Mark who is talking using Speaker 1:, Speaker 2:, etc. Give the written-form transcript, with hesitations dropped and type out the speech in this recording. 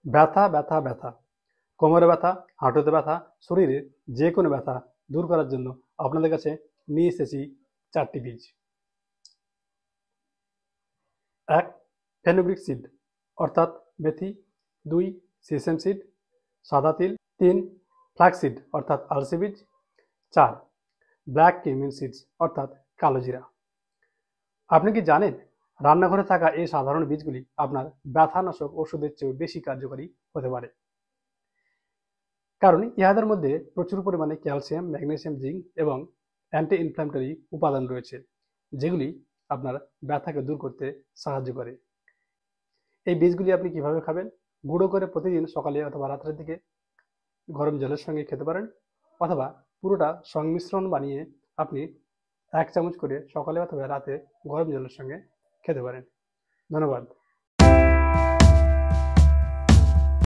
Speaker 1: ব্যথা ব্যথা ব্যথা, কোমরে ব্যথা, হাঁটুতে ব্যথা, শরীরে যে কোনো ব্যথা দূর করার জন্য আপনাদের কাছে নিয়ে এসেছি 4টি বীজ। 1. ফেনুগ্রিক সিড অর্থাৎ মেথি। 2. সিসেম সিড সাদা তিল। 3. ফ্লাক্স সিড অর্থাৎ আলসি বীজ। 4. ব্ল্যাক কিউমিন সিডস অর্থাৎ কালো জিরা। আপনি কি জানেন রান্নাঘরে থাকা এই সাধারণ বীজগুলি আপনার ব্যথানাশক ওষুধের চেয়েও বেশি কার্যকরী হতে পারে, কারণ ইহাদের মধ্যে প্রচুর পরিমাণে ক্যালসিয়াম, ম্যাগনেসিয়াম, জিঙ্ক এবং অ্যান্টি ইনফ্ল্যামেটরি উপাদান রয়েছে, যেগুলি আপনার ব্যথাকে দূর করতে সাহায্য করে। এই বীজগুলি আপনি কিভাবে খাবেন? গুঁড়ো করে প্রতিদিন সকালে অথবা রাত্রের দিকে গরম জলের সঙ্গে খেতে পারেন, অথবা পুরোটা সংমিশ্রণ বানিয়ে আপনি 1 চামচ করে সকালে অথবা রাতে গরম জলের সঙ্গে খেতে পারেন। ধন্যবাদ।